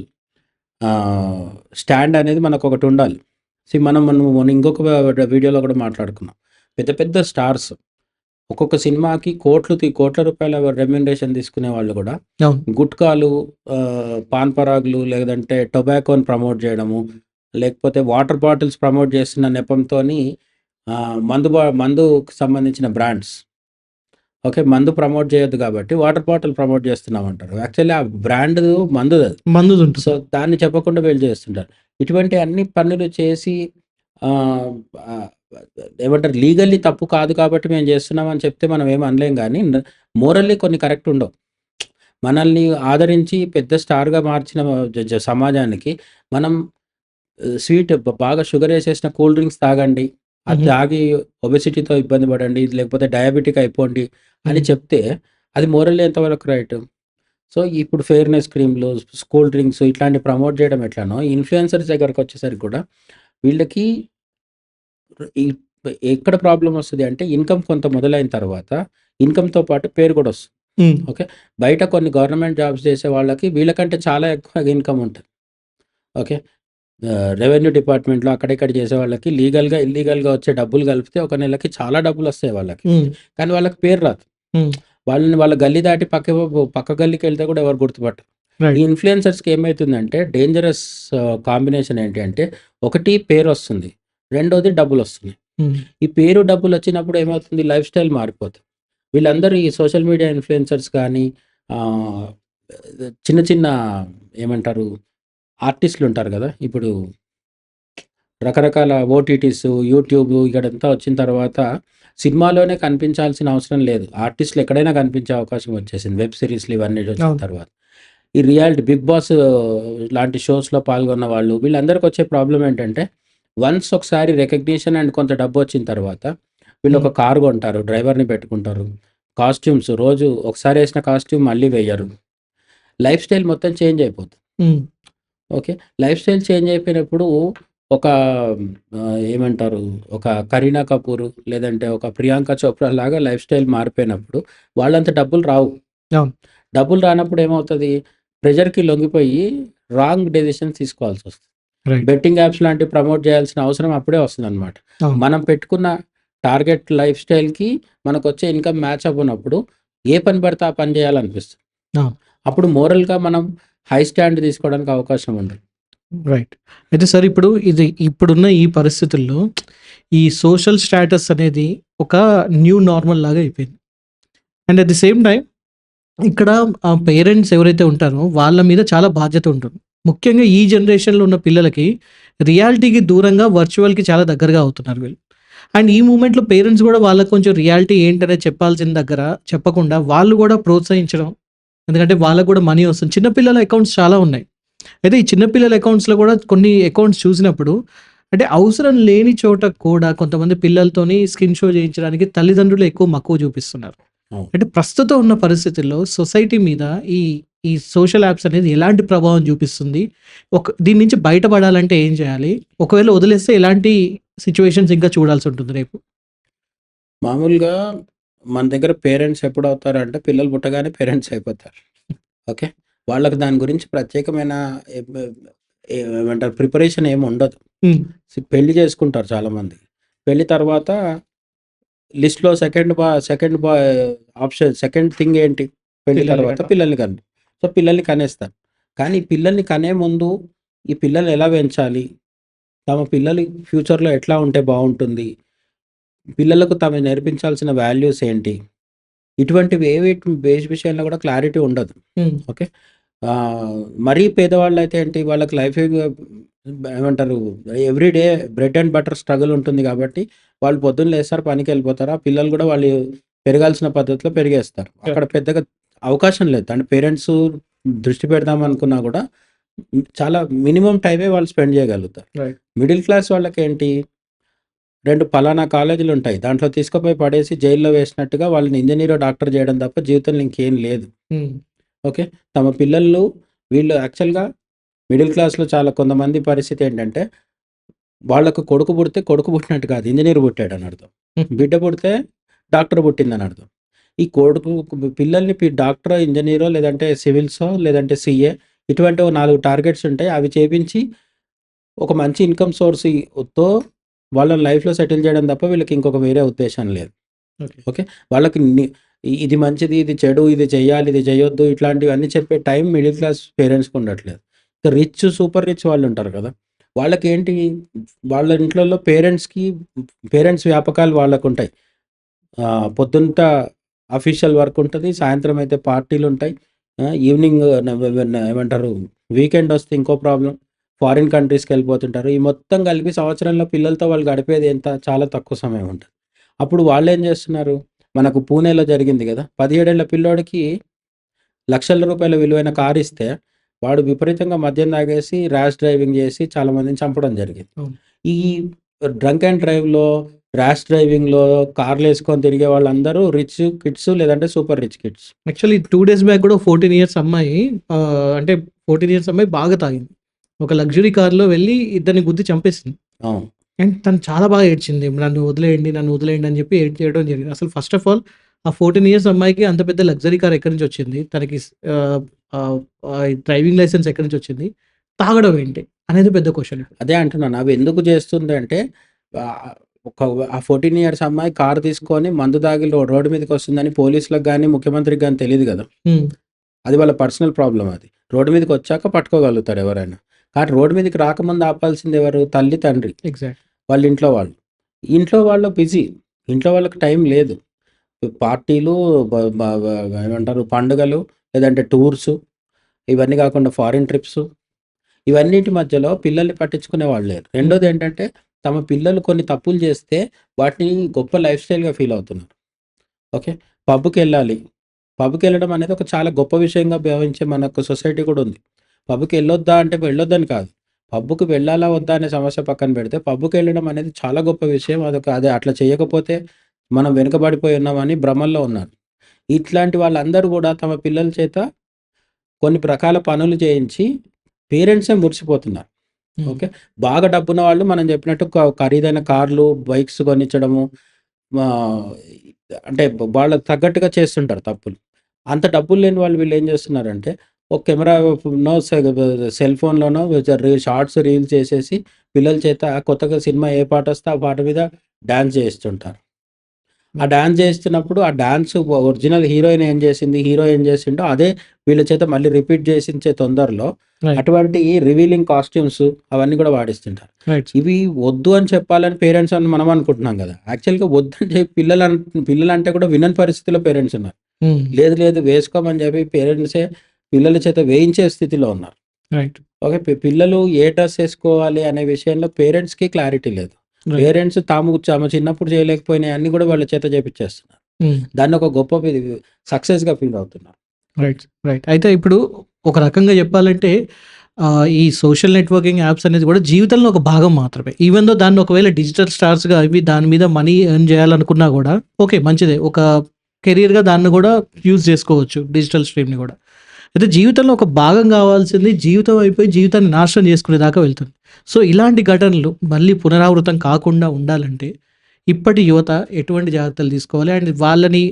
ఆహ్, స్టాండ్ అనేది మనకొకటుండాలి. మనం ఇంకొక వీడియోలో కూడా మాట్లాడుకున్నాం. పెద్ద పెద్ద స్టార్స్ ఒక్కొక్క సినిమాకి కోట్ల రూపాయల రెమ్యునరేషన్ తీసుకునే వాళ్ళు కూడా అవును. గుట్కాలు, పాన్ పరాగులు లేదంటే టొబాకోని ప్రమోట్ చేయడము, లేకపోతే వాటర్ బాటిల్స్ ప్రమోట్ చేస్తున్న నెపంతోని మందుకు సంబంధించిన బ్రాండ్స్ ఓకే. మందు ప్రమోట్ చేయొద్దు కాబట్టి వాటర్ బాటిల్ ప్రమోట్ చేస్తున్నామంటారు. యాక్చువల్లీ ఆ బ్రాండ్ మందుదది. సో, మందుదుంటుంది. దాన్ని చెప్పకుండా వీళ్ళు చేస్తుంటారు. ఇటువంటి అన్ని పనులు చేసి ఆహ్, ఆహ్, ఏమంటారు లీగల్లీ తప్పు కాదు కాబట్టి మేము చేస్తున్నామని చెప్తే మనం ఏమి అనలేం గానీ, మోరల్లీ కొన్ని కరెక్ట్ ఉండవు. మనల్ని ఆదరించి పెద్ద స్టార్‌గా మార్చిన సమాజానికి మనం స్వీట్ బాగా షుగరేసేసిన కూల్ డ్రింక్స్ తాగండి. అది హుహు. తాగి ఒబెసిటీతో ఇబ్బంది పడండి. లేకపోతే డయాబెటిక్ అయిపోండి అని హ్మ్. చెప్తే అది మోరల్లీ ఎంతవరకు రైట్? సో, ఇప్పుడు ఫెయిర్‌నెస్ క్రీమ్‌లు, కూల్ డ్రింక్స్ ఇట్లాంటివి ప్రమోట్ చేయడం ఎట్లనో ఇన్‌ఫ్లుయెన్సర్స్ దగ్గరకొచ్చేసరికి కూడా వీళ్ళకి ఈ ఎక్కడ ప్రాబ్లమ్ వస్తది అంటే ఇన్‌కమ్ కొంత మొదలైన తర్వాత ఇన్‌కమ్‌తో పాటు పేరు కూడా వస్తుంది. హ్మ్. ఓకే. బయట కొన్ని గవర్నమెంట్ జాబ్స్ చేసే వాళ్ళకి వీళ్ళకంటే చాలా ఎక్కువ ఇన్‌కమ్ ఉంటది. ఓకే. రెవెన్యూ డిపార్ట్‌మెంట్‌లో అక్కడ ఇక్కడ చేసే వాళ్ళకి లీగల్‌గా, ఇల్లీగల్‌గా వచ్చే డబ్బులు కలిపితే ఒక నెలకి చాలా డబ్బులొస్తాయి వాళ్ళకి. హ్మ్. కానీ వాళ్ళకి పేరు రాదు. హ్మ్. వాళ్ళ గల్లీ దాటి పక్క గల్లీకెళ్తే కూడా ఎవరు గుర్తుపట్టరు. ఈ రైట్. ఇన్‌ఫ్లుయెన్సర్స్‌కి ఏమైతుందంటే డేంజరస్ కాంబినేషన్ ఏంటి అంటే ఒకటి పేరొస్తుంది. రెండోది డబ్బులొస్తున్నాయి. హ్మ్. ఈ పేరు, డబ్బులొచ్చినప్పుడు ఏమవుతుంది లైఫ్ స్టైల్ మారిపోతుంది. వీళ్ళందరూ ఈ సోషల్ మీడియా ఇన్‌ఫ్లుయెన్సర్స్ కానీ ఆహ్, చిన్న చిన్న ఏమంటారు ఆర్టిస్ట్‌లుంటారు గదా! ఇప్పుడు రకరకాల ఓటీటీస్, యూట్యూబ్ ఇక్కడంతా వచ్చిన తర్వాత సినిమాలోనే కనిపించాల్సిన అవసరం లేదు. ఆర్టిస్ట్‌లు ఎక్కడైనా కనిపించే అవకాశం వచ్చేసింది. వెబ్ సీరీస్‌లు ఇవన్నీ వచ్చిన అవును. తర్వాత. ఈ రియాలిటీ 'బిగ్ బాస్' లాంటి షోస్‌లో పాల్గొన్న వాళ్ళు వీళ్ళందరికొచ్చే ప్రాబ్లమ్ ఏంటంటే వన్స్ ఒకసారి రికగ్నిషన్ అండ్ కొంత డబ్బొచ్చిన తర్వాత వీళ్ళు హ్మ్. ఒక కారు కొంటారు. డ్రైవర్‌ని పెట్టుకుంటారు. కాస్ట్యూమ్స్ రోజు ఒకసారేసిన కాస్ట్యూమ్ మళ్ళీ వెయ్యరు. లైఫ్ స్టైల్ మొత్తం చేంజ్ అయిపోతుంది. హ్మ్. ఓకే. లైఫ్ స్టైల్ చేంజ్ అయిపోయినప్పుడు ఒక ఏమంటారు ఒక 'కరీనా కపూర్' లేదంటే ఒక 'ప్రియాంక చోప్రా' లాగా లైఫ్ స్టైల్ మారిపోయినప్పుడు వాళ్ళంత డబ్బులు రావు. అవును. డబ్బులు రానప్పుడు ఏమవుతది? ప్రెషర్‌కి లొంగిపోయి రాంగ్ డెసిషన్స్ తీసుకోవాల్సొస్తది. రైట్. బెట్టింగ్ యాప్స్ లాంటివి ప్రమోట్ చేయాల్సిన అవసరం అప్పుడే వస్తుందనమాట. అవును. మనం పెట్టుకున్న టార్గెట్ లైఫ్ స్టైల్‌కి మనకొచ్చే ఇన్‌కమ్ మ్యాచ్ అవ్వనప్పుడు ఏ పని పడితే ఆ పని చేయాలనిపిస్తుంది. అవును. అప్పుడు మోరల్‌గా మనం హై స్టాండ్ తీసుకోవడానికి అవకాశం ఉండదు. రైట్. అయితే సార్ ఇప్పుడు ఇప్పుడున్న ఈ పరిస్థితుల్లో ఈ సోషల్ స్టేటస్ అనేది ఒక న్యూ నార్మల్ లాగా అయిపోయింది. And at the same time ఇక్కడ పేరెంట్స్ ఎవరైతే ఉంటారో వాళ్ళ మీద చాలా బాధ్యత ఉంటుంది. ముఖ్యంగా ఈ జనరేషన్‌లో ఉన్న పిల్లలకి రియాలిటీకి దూరంగా వర్చువల్‌కి చాలా దగ్గరగా అవుతున్నారు వీళ్ళు. అండ్ ఈ మూమెంట్‌లో పేరెంట్స్ గూడా వాళ్ళకి కొంచెం రియాలిటీ ఏంటనేది చెప్పాల్సిన దగ్గర చెప్పకుండా వాళ్ళు గూడా ప్రోత్సహించడం. ఎందుకంటే వాళ్ళకి గూడా మనీ వస్తుంది. చిన్న పిల్లల అకౌంట్స్ చాలా ఉన్నాయి. అయితే ఈ చిన్న పిల్లల అకౌంట్స్‌లో గూడా కొన్ని అకౌంట్స్ చూసినప్పుడు అంటే అవసరం లేని చోట కూడా కొంతమంది పిల్లలతోని స్కిన్ షో చేయించడానికి తల్లిదండ్రులు ఎక్కువ మక్కువ చూపిస్తున్నారు. అవును. అంటే ప్రస్తుతం ఉన్న పరిస్థితుల్లో సొసైటీ మీద ఈ ఈ సోషల్ యాప్స్ అనేది ఎలాంటి ప్రభావం చూపిస్తుంది? దీని నుంచి బయటపడాలంటే ఏం చేయాలి? ఒకవేళ వదిలేస్తే ఎలాంటి సిట్యుయేషన్స్ ఇంకా చూడాల్సి ఉంటుంది రేపు? మామూలుగా మన దగ్గర పేరెంట్స్ ఎప్పుడవుతారంటే పిల్లలు పుట్టగానే పేరెంట్స్ అయిపోతారు. ఓకే. వాళ్ళకి దాని గురించి ప్రత్యేకమైన ఏమంటారు ప్రిపరేషన్ ఏమి ఉండదు. పెళ్లి చేసుకుంటారు చాలామంది. పెళ్లి తర్వాత లిస్ట్‌లో సెకండ్ ఆప్షన్ సెకండ్ థింగ్ ఏంటి? పెళ్లి తర్వాత పిల్లల్ని కనడం. సో, పిల్లల్ని కనేస్తారు. కానీ పిల్లల్ని కనే ముందు ఈ పిల్లల్ని ఎలా పెంచాలి? తమ పిల్లలు ఫ్యూచర్‌లో ఎట్లా ఉంటే బావుంటుంది? పిల్లలకు తమ నేర్పించాల్సిన వాల్యూస్ ఏంటి? ఇటువంటివి బేస్ విషయంలో కూడా క్లారిటీ ఉండదు. ఓకే. మరీ పేదవాళ్ళైతే ఏంటి వాళ్ళకి లైఫ్ ఏమంటారు every day bread and butter struggle ఉంటుంది కాబట్టి వాళ్ళు పొద్దున్న లేస్తారు, పనికి వెళ్ళిపోతారు. ఆ పిల్లలు కూడా వాళ్ళు పెరగాల్సిన పద్ధతిలో పెరిగేస్తారు. అక్కడ పెద్దగా అవకాశం లేదు. అంటే పేరెంట్స్ దృష్టి పెడదాం అనుకున్నా కూడా చాలా మినిమం టైమే వాళ్ళు స్పెండ్ చేయగలుగుతారు. మిడిల్ క్లాస్ వాళ్ళకేంటి 2 పలానా కాలేజీలు ఉంటాయి. దాంట్లో తీసుకుపోయి పడేసి జైల్లో వేసినట్టుగా వాళ్ళని ఇంజినీర్, డాక్టర్ చేయడం తప్ప జీవితంలో ఇంకేం లేదు. ఓకే. తమ పిల్లలు వీళ్ళు యాక్చువల్‌గా మిడిల్ క్లాస్‌లో చాలా కొంతమంది పరిస్థితి ఏంటంటే వాళ్ళకు కొడుకు పుట్టినట్టు కాదు, ఇంజినీర్ పుట్టాడని అర్థం. బిడ్డ పుడితే డాక్టర్ పుట్టిందని అర్థం. ఈ పిల్లల్ని డాక్టరో, ఇంజినీరో లేదంటే సివిల్సో లేదంటే సీఏ ఇటువంటి ఓ 4 టార్గెట్స్ ఉంటాయి. అవి చేపించి ఒక మంచి ఇన్‌కమ్ సోర్స్‌తో వాళ్ళని లైఫ్‌లో సెటిల్ చేయడం తప్ప వీళ్ళకి ఇంకొక వేరే ఉద్దేశం లేదు. ఓకే. వాళ్ళకి ఇది మంచిది, ఇది చెడు, ఇది చెయ్యాలి, ఇది చేయొద్దు ఇట్లాంటివన్నీ చెప్పే టైం మిడిల్ క్లాస్ పేరెంట్స్‌కి ఉండట్లేదు. సూపర్ రిచ్ వాళ్ళు ఉంటారు కదా! వాళ్ళకేంటి వాళ్ళ ఇంట్లలో పేరెంట్స్ వ్యాపకాలు వాళ్ళకుంటాయి. పొద్దుంట అఫీషియల్ వర్క్ ఉంటది. సాయంత్రం అయితే పార్టీలుంటాయి. ఈవినింగ్ ఏమంటారు వీకెండ్ వస్తే ఇంకో ప్రాబ్లమ్. ఫారిన్ కంట్రీస్‌కి వెళ్ళిపోతుంటారు. ఈ మొత్తం కలిపి సంవత్సరంలో పిల్లలతో వాళ్ళు గడిపేది చాలా తక్కువ సమయం ఉంటది. అప్పుడు వాళ్ళేం చేస్తున్నారు? మనకు పూణేలో జరిగింది కదా! 17 ఏళ్ల పిల్లోడికి లక్షల రూపాయల విలువైన కార్ ఇస్తే వాడు విపరీతంగా మద్యం తాగేసి ర్యాష్ డ్రైవింగ్ చేసి చాలా మందిని చంపడం జరిగింది. ఈ డ్రంక్ అండ్ డ్రైవ్‌లో, ర్యాష్ డ్రైవింగ్‌లో కార్‌లేసుకొని తిరిగే వాళ్ళందరూ రిచ్ కిడ్స్ లేదంటే super rich kids. Actually 2 days back కూడా 14 ఇయర్స్ అమ్మాయి అంటే 14 ఇయర్స్ అమ్మాయి బాగా తాగింది. ఒక లగ్జరీ కార్‌లో వెళ్ళి ఇద్దరిని గుద్ది చంపేసింది. అవును. అండ్ తను చాలా బాగా ఏడ్చింది. నన్ను వదిలేయండి అని చెప్పి ఏడ్చేయడం జరిగింది. అసలు ఫస్ట్ ఆఫ్ ఆల్ ఆ 14 ఇయర్స్ అమ్మాయికి అంత పెద్ద లగ్జరీ కార్ ఎక్కడి నుంచి వచ్చింది? తనకి డ్రైవింగ్ లైసెన్స్ ఎక్కడి నుంచి వచ్చింది? తాగడం ఏంటి? అనేది పెద్ద క్వెషన్. అదే అంటున్నాను. అవి ఎందుకు చేస్తుందంటే ఆ 14 ఇయర్స్ అమ్మాయి కారు తీసుకొని మందు తాగి రోడ్డు మీదకి వస్తుందని పోలీసులకు గాని, ముఖ్యమంత్రికి గాని తెలీదు కదా! అది వాళ్ళ పర్సనల్ ప్రాబ్లమ్ అది. రోడ్డు మీదకి వచ్చాక పట్టుకోగలుగుతారు ఎవరైనా. కానీ రోడ్డు మీదకి రాకముందు ఆపాల్సింది ఎవరు? తల్లి, తండ్రి. ఎగ్జాక్ట్. వాళ్ళ ఇంట్లో వాళ్ళు. ఇంట్లో వాళ్ళు బిజీ. ఇంట్లో వాళ్ళకి టైం లేదు. పార్టీలు ఏమంటారు పండుగలు లేదంటే టూర్సు ఇవన్నీ కాకుండా ఫారిన్ ట్రిప్స్ ఇవన్నిటి మధ్యలో పిల్లల్ని పట్టించుకునే వాళ్ళు లేరు. రెండోది ఏంటంటే తమ పిల్లలు కొన్ని తప్పులు చేస్తే వాటిని గొప్ప లైఫ్ స్టైల్‌గా ఫీల్ అవుతున్నారు. ఓకే. పబ్‌కి వెళ్ళడం అనేది ఒక చాలా గొప్ప విషయంగా భావించే మనకు సొసైటీ కూడా ఉంది. పబ్‌కి వెళ్ళొద్దా అంటే వెళ్ళొద్దని కాదు. పబ్‌కి వెళ్ళాలా వద్దా అనే సమస్య పక్కన పెడితే పబ్‌కి వెళ్ళడం అనేది చాలా గొప్ప విషయం. అదే అట్లా చేయకపోతే మనం వెనుకబడిపోయి ఉన్నామని భ్రమల్లో ఉన్నారు. ఇట్లాంటి వాళ్ళందరూ కూడా తమ పిల్లల చేత కొన్ని రకాల పనులు చేయించి పేరెంట్సే మురిసిపోతున్నారు. ఓకే. బాగా డబ్బున్న వాళ్ళు మనం చెప్పినట్టు ఖరీదైన కార్లు, బైక్స్ కొనిచ్చడము అంటే వాళ్ళకి తగ్గట్టుగా చేస్తుంటారు తప్పులు. అంత డబ్బులు లేని వాళ్ళు వీళ్ళు ఏం చేస్తున్నారంటే ఒక కెమెరానో సెల్ ఫోన్‌లోనో షార్ట్స్, రీల్స్ చేసేసి పిల్లల చేత కొత్తగా సినిమా ఏ పాట వస్తే ఆ పాట మీద డాన్స్ చేయిస్తుంటారు. ఆ డాన్స్ చేస్తున్నప్పుడు ఆ డాన్స్ ఒరిజినల్ హీరోయిన్ ఏం చేసింది, హీరో ఏం చేసిండో అదే వీళ్ళ చేత మళ్ళీ రిపీట్ చేసించే తొందరలో అటువంటి రివీలింగ్ కాస్ట్యూమ్స్ అవన్నీ కూడా వాడిస్తుంటారు. ఇవి వద్దు అని చెప్పాలని పేరెంట్స్ అని మనం అనుకుంటున్నాం కదా! యాక్చువల్‌గా వద్దని చెప్పి పిల్లలంటే కూడా వినని పరిస్థితిలో పేరెంట్స్ ఉన్నారు. లేదు వేసుకోమని చెప్పి పేరెంట్సే పిల్లల చేత వేయించే స్థితిలో ఉన్నారు. ఓకే. పిల్లలు ఏ డ్రెస్ వేసుకోవాలి అనే విషయంలో పేరెంట్స్‌కి క్లారిటీ లేదు. పేరెంట్స్ తమ చిన్నప్పుడు చేయలేకపోయినాయి అన్ని కూడా వాళ్ళ చేత చేపిచ్చేస్తున్నారు. దాన్ని ఒక గొప్ప సక్సెస్‌గా ఫీల్ అవుతున్నారు. రైట్. అయితే ఇప్పుడు ఒక రకంగా చెప్పాలంటే ఈ సోషల్ నెట్వర్కింగ్ యాప్స్ అనేది కూడా జీవితంలో ఒక భాగం మాత్రమే. ఈవెన్ దో దాన్ని ఒకవేళ డిజిటల్ స్టార్స్‌గా దాని మీద మనీ ఎర్న్ చేయాలనుకున్నా కూడా ఓకే మంచిదే. ఒక కెరియర్‌గా దాన్ని కూడా యూజ్ చేసుకోవచ్చు డిజిటల్ స్ట్రీమ్‌ని కూడా. అయితే జీవితంలో ఒక భాగం కావాల్సింది జీవితం అయిపోయి జీవితాన్ని నాశనం చేసుకునేదాకా వెళ్తుంది. సో, ఇలాంటి ఘటనలు మళ్ళీ పునరావృతం కాకుండా ఉండాలంటే ఇప్పటి యువత ఎటువంటి జాగ్రత్తలు తీసుకోవాలి? అండ్ వాళ్ళని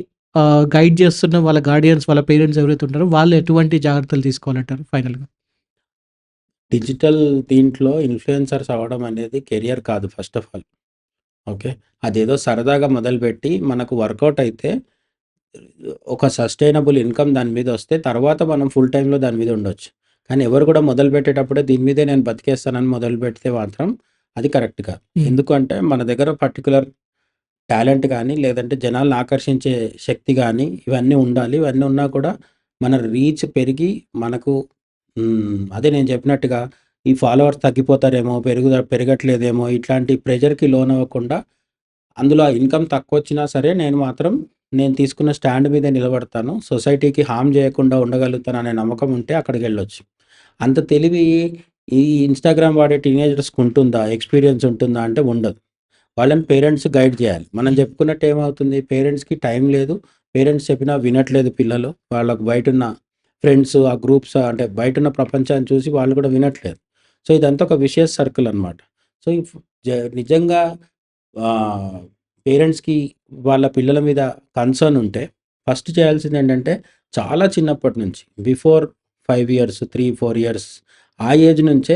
గైడ్ చేస్తున్న వాళ్ళ గార్డియన్స్, వాళ్ళ పేరెంట్స్ ఎవరైతే ఉంటారో వాళ్ళు ఎటువంటి జాగ్రత్తలు తీసుకోవాలంటారు ఫైనల్‌గా? డిజిటల్ దీంట్లో ఇన్‌ఫ్లుయెన్సర్స్ అవ్వడం అనేది కెరియర్ కాదు ఫస్ట్ ఆఫ్ ఆల్. ఓకే. అదేదో సరదాగా మొదలుపెట్టి మనకు వర్కౌట్ అయితే ఒక సస్టైనబుల్ ఇన్‌కమ్ దాని మీద వస్తే తర్వాత మనం ఫుల్ టైమ్‌లో దాని మీద ఉండొచ్చు. కానీ ఎవరు కూడా మొదలుపెట్టేటప్పుడే దీని మీదే నేను బతికేస్తానని మొదలుపెడితే మాత్రం అది కరెక్ట్ కాదు. హ్మ్. ఎందుకంటే మన దగ్గర పర్టిక్యులర్ టాలెంట్ గానీ, లేదంటే జనాల్ని ఆకర్షించే శక్తి గానీ ఇవన్నీ ఉండాలి. ఇవన్నీ ఉన్నా కూడా మన రీచ్ పెరిగి మనకు అదే నేను చెప్పినట్టుగా ఈ ఫాలోవర్స్ తగ్గిపోతారేమో, పెరగట్లేదేమో ఇట్లాంటి ప్రెషర్‌కి లోనవ్వకుండా అందులో ఆ ఇన్‌కమ్ తక్కువొచ్చినా సరే నేను తీసుకున్న స్టాండ్ మీదే నిలబడతాను. సొసైటీకి హార్మ్ చేయకుండా ఉండగలుగుతాననే నమ్మకం ఉంటే అక్కడికెళ్ళొచ్చు. అంత తెలివి ఈ ఇన్‌స్టాగ్రామ్ వాడే టీనేజర్స్‌కి ఉంటుందా? ఎక్స్‌పీరియన్స్ ఉంటుందా? అంటే ఉండదు. వాళ్ళని పేరెంట్స్ గైడ్ చేయాలి. మనం చెప్పుకున్నట్టు ఏమవుతుంది? పేరెంట్స్‌కి టైం లేదు. పేరెంట్స్ చెప్పినా వినట్లేదు పిల్లలు. వాళ్ళకు బయటున్న ఫ్రెండ్స్, ఆ గ్రూప్స్ అంటే బయటున్న ప్రపంచాన్ని చూసి వాళ్ళు కూడా వినట్లేదు. సో, ఇదంతా ఒక విషియస్ సర్కిల్ అనమాట. సో, ఇఫ్ జ నిజంగా ఆహ్, పేరెంట్స్‌కి వాళ్ళ పిల్లల మీద కన్సర్న్ ఉంటే ఫస్ట్ చేయాల్సిందేంటంటే చాలా చిన్నప్పటి నుంచి బిఫోర్ 5 ఇయర్స్, 3, 4 ఇయర్స్ ఆ ఏజ్ నుంచే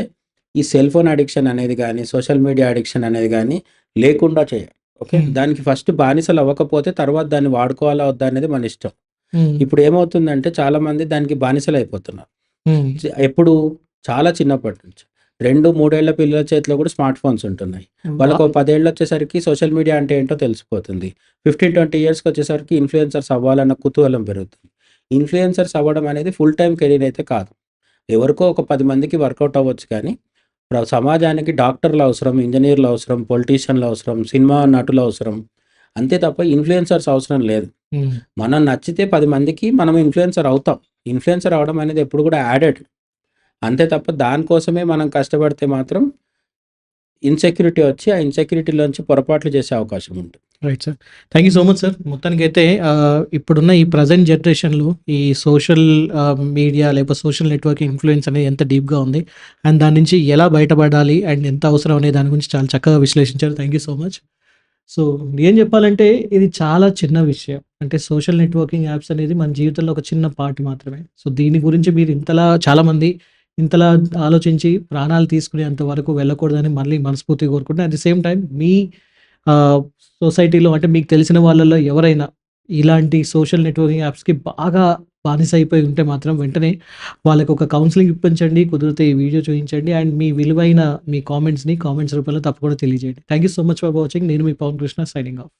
ఈ సెల్ ఫోన్ అడిక్షన్ అనేది గానీ, సోషల్ మీడియా అడిక్షన్ అనేది గానీ లేకుండా చేయాలి. ఓకే. హ్మ్. దానికి ఫస్ట్ బానిసలు అవ్వకపోతే తర్వాత దాన్ని వాడుకోవాలా వద్దా అనేది మన ఇష్టం. హ్మ్. ఇప్పుడు ఏమవుతుందంటే చాలామంది దానికి బానిసలైపోతున్నారు. హ్మ్. ఎప్పుడు చాలా చిన్నప్పటి నుంచి. 2, 3 ఏళ్ల పిల్లల చేతిలో కూడా స్మార్ట్ ఫోన్స్ ఉంటున్నాయి. వా వాళ్ళకో 10 ఏళ్ళొచ్చేసరికి సోషల్ మీడియా అంటే ఏంటో తెలిసిపోతుంది. 15, 20 ఇయర్స్‌కొచ్చేసరికి ఇన్‌ఫ్లుయెన్సర్స్ అవ్వాలన్న కుతూహలం పెరుగుతుంది. ఇన్‌ఫ్లుయెన్సర్స్ అవ్వడం అనేది ఫుల్ టైమ్ కెరీర్ అయితే కాదు. ఎవరికో ఒక 10 మందికి వర్కౌట్ అవ్వచ్చు కానీ, సమాజానికి డాక్టర్‌లు అవసరం, ఇంజినీర్‌లు అవసరం, పొలిటీషియన్‌లు అవసరం, సినిమా నటులు అవసరం. అంతే తప్ప ఇన్‌ఫ్లుయెన్సర్స్ అవసరం లేదు. హ్మ్. మనం నచ్చితే 10 మందికి మనం ఇన్‌ఫ్లుయెన్సర్ అవుతాం. ఇన్‌ఫ్లుయెన్సర్ అవ్వడం అనేది ఎప్పుడు కూడా యాడెడ్. అంతే తప్ప దానికోసమే మనం కష్టపడితే మాత్రం ఇన్‌సెక్యూరిటీ వచ్చి, ఆ ఇన్‌సెక్యూరిటీలోంచి పొరపాట్లు చేసే అవకాశం ఉంటుంది. Right sir. Thank you so much sir. మొత్తానికైతే ఇప్పుడున్న ఈ ప్రెజెంట్ జనరేషన్‌లో ఈ సోషల్ మీడియా లేకపోతే సోషల్ నెట్వర్కింగ్ ఇన్‌ఫ్లూయెన్స్ అనేది ఎంత డీప్‌గా ఉంది. అండ్ దాని నుంచి ఎలా బయటపడాలి అండ్ ఎంత అవసరం అనే దాని గురించి చాలా చక్కగా విశ్లేషించారు. Thank you so much. So, ఏం చెప్పాలంటే ఇది చాలా చిన్న విషయం. అంటే సోషల్ నెట్వర్కింగ్ యాప్స్ అనేది మన జీవితంలో ఒక చిన్న పార్ట్ మాత్రమే. సో, దీని గురించి మీరు ఇంతలా చాలామంది ఇంతలా ఆలోచించి ప్రాణాలు తీసుకునేంత వరకు వెళ్ళకూడదని మళ్ళీ మనస్ఫూర్తిగా కోరుకుంటున్నా. అట్ ది సేమ్ టైమ్ మీ ఆహ్, సొసైటీలో అంటే మీకు తెలిసిన వాళ్ళలో ఎవరైనా ఇలాంటి సోషల్ నెట్వర్కింగ్ యాప్స్‌కి బాగా బానిస అయిపోయి ఉంటే మాత్రం వెంటనే వాళ్ళకొక కౌన్సెలింగ్ ఇప్పించండి. కుదిరితే ఈ వీడియో చూయించండి. అండ్ మీ విలువైన మీ కామెంట్స్ రూపంలో తప్పకుండా తెలియజేయండి. Thank you so much for watching. నేను మీ పవన్ కృష్ణ సైనింగ్ ఆఫ్.